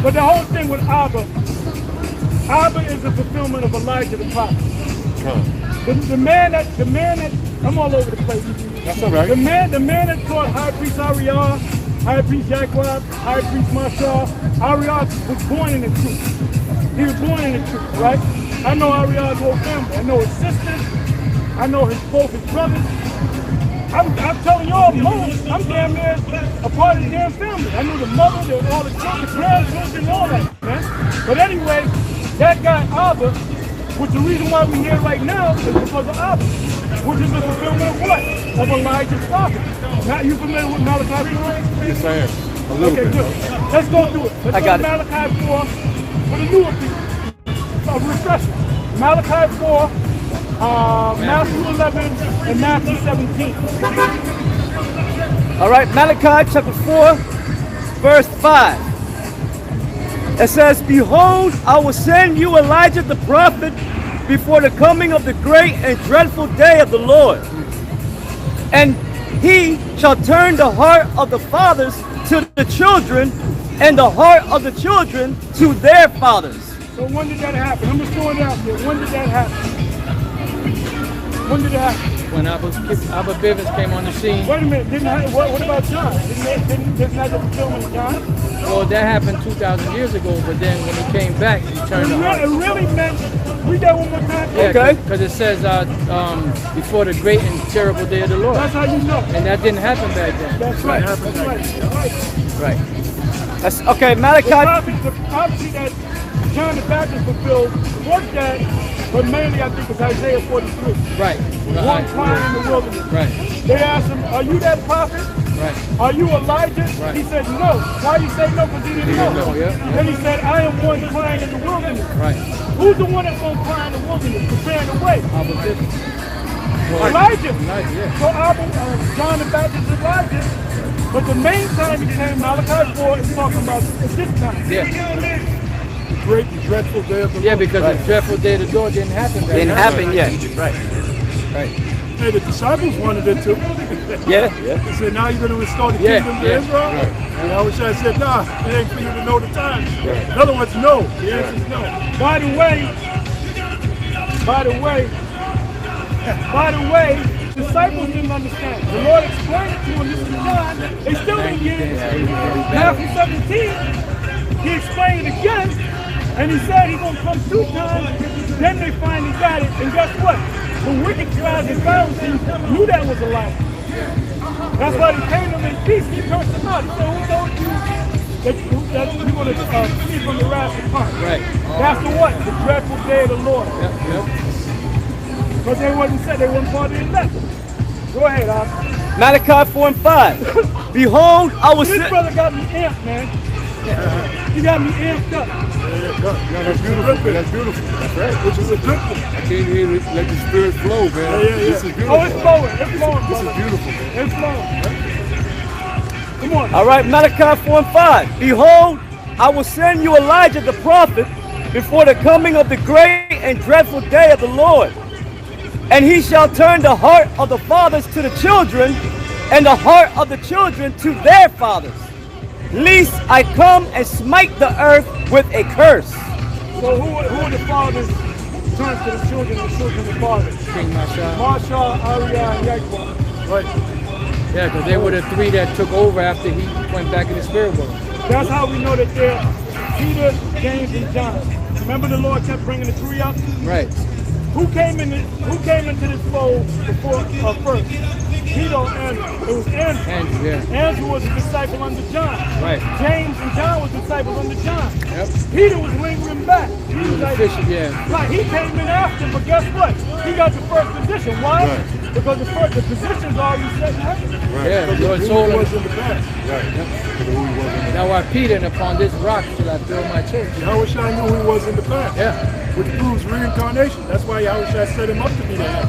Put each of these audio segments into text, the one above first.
But the whole thing with Abba is the fulfillment of Elijah the prophet. The man that I'm all over the place. That's all right. The man that taught High Priest Elias, High Priest Yahawashi, High Priest Marshall, Elias was born in the truth. He was born in the truth, right? I know Elias' whole family. I know his sisters. I know both his brothers. I'm telling y'all, I'm damn near a part of the damn family. I knew the mother, all the children, the grandchildren, all that, man. But anyway, that guy Abba, which the reason why we're here right now is because of Abba, which is the fulfillment of what? Of Elijah's prophet. Now, you familiar with Malachi 4? Yes, I am. A little bit. Good. Let's go through it. Let's go to Malachi 4 for the newer people. A refresher. Malachi 4, Matthew 11, and Matthew 17. All right, Malachi chapter 4, verse 5. It says, "Behold, I will send you Elijah the prophet before the coming of the great and dreadful day of the Lord. And he shall turn the heart of the fathers to the children, and the heart of the children to their fathers." So when did that happen? I'm just throwing it out there. When did that happen? When did it happen? When Abba Bivens came on the scene. Wait a minute. What about John? Didn't that the fulfillment of John? Well, that happened 2,000 years ago, but then when he came back, he turned the heart. It really meant, read that one more time. Yeah, okay. Because it says before the great and terrible day of the Lord. That's how you know. And that didn't happen back then. That's right. Right. That's okay, Malachi. The prophecy that John the Baptist fulfilled was that, but mainly I think it's Isaiah 43. Right. One crying in the wilderness. Right. They asked him, "Are you that prophet? Right. Are you Elijah?" Right. He said, "No." Why you say no? Because he didn't know. Yeah. Then he said, "I am one crying in the wilderness." Right. Who's the one that's going to cry in the wilderness, preparing the way? Abba Bivens. Elijah. Yeah. So John the Baptist is Elijah. But the main time he came, Malachi 4 is talking about at this time. Yeah. The great and dreadful day of the Lord. Yeah, because the dreadful day of the Lord didn't happen back then. Didn't happen yet. Right. Hey, the disciples wanted it to. Yeah. They said, now you're going to restore the kingdom to Israel? And I wish I said, nah, it ain't for you to know the time. In other words, no. The answer is no. By the way, disciples didn't understand. The Lord explained it to them, this is John. They still didn't get it. Matthew 17, he explained it again, and he said he's going to come 2 times. Then they finally got it, and guess what? The wicked scribes and Pharisees knew that was a lie. That's why they came to them in peace. He cursed them out. He said, "Who told you that you're going to flee from the wrath to come?" Right. That's the what? The dreadful day of the Lord. Yep. Because they wasn't part of the elect. Go ahead, Oscar. Malachi 4 and 5. "Behold, I will send..." This brother got me amped, man. He got me amped up. Yeah, that's beautiful. That's beautiful. That's right. Which is a good thing. I can't hear let the spirit flow, man. Yeah. This is beautiful. Oh, it's flowing. It's flowing, This brother. is beautiful, man. It's flowing. Come on. All right, Malachi 4 and 5. "Behold, I will send you Elijah the prophet before the coming of the great and dreadful day of the Lord. And he shall turn the heart of the fathers to the children, and the heart of the children to their fathers, lest I come and smite the earth with a curse." So who are the fathers turns to the children and the children the fathers? King Marshall. Marshall, Elias, and Yahawashi. Right. Yeah, because they were the 3 that took over after he went back in the spirit world. That's how we know that they're Peter, James, and John. Remember the Lord kept bringing the 3 up? Right. Who came into this fold before first? Peter or Andrew? It was Andrew. Andrew, yeah. Andrew was a disciple under John. Right. James and John was disciples under John. Yep. Peter was lingering back. He was a bishop, yeah. Right, he came in after, but guess what? He got the first position. Why? Right. Because the position's already set in heaven. Right. Yeah, Because Lord who told he him. was in the past. Right. Because who he was in the past. Now I Peter, and upon this rock shall I build my church. Yahawashi knew who he was in the past. Yeah. Which proves reincarnation. That's why Yahawashi set him up to be that.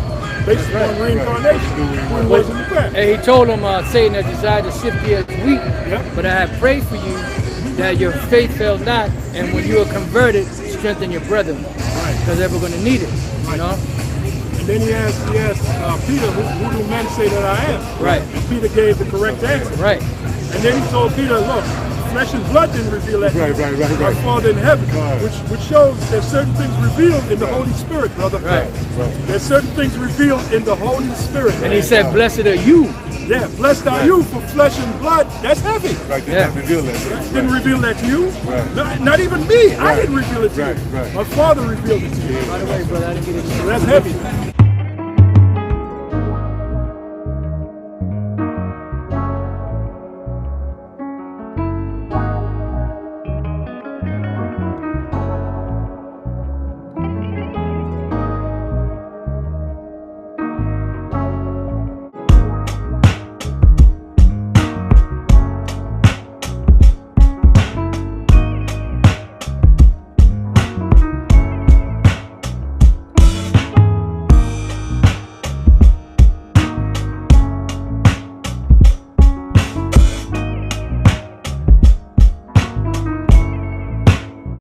Based on reincarnation. Who he was in the past. And he told him, Satan has desired to sift you as wheat, but I have prayed for you that your faith fail not, and when you are converted, strengthen your brethren, because they're going to need it, you know? And then he asked Peter, who do men say that I am? Right. And Peter gave the correct answer. Right. And then he told Peter, look, flesh and blood didn't reveal that. Right. Our Father in heaven, Right. which shows there's certain things revealed in the Holy Spirit, brother. Right. There's certain things revealed in the Holy Spirit. And he said, blessed are you. Yeah, blessed are you for flesh and blood. That's heavy. Right, did Yeah. not reveal that. Didn't reveal that to you. Right. Not even me. I didn't reveal it to Right, you. right. My Father revealed it to you. By the way, brother, I didn't get it. So that's heavy.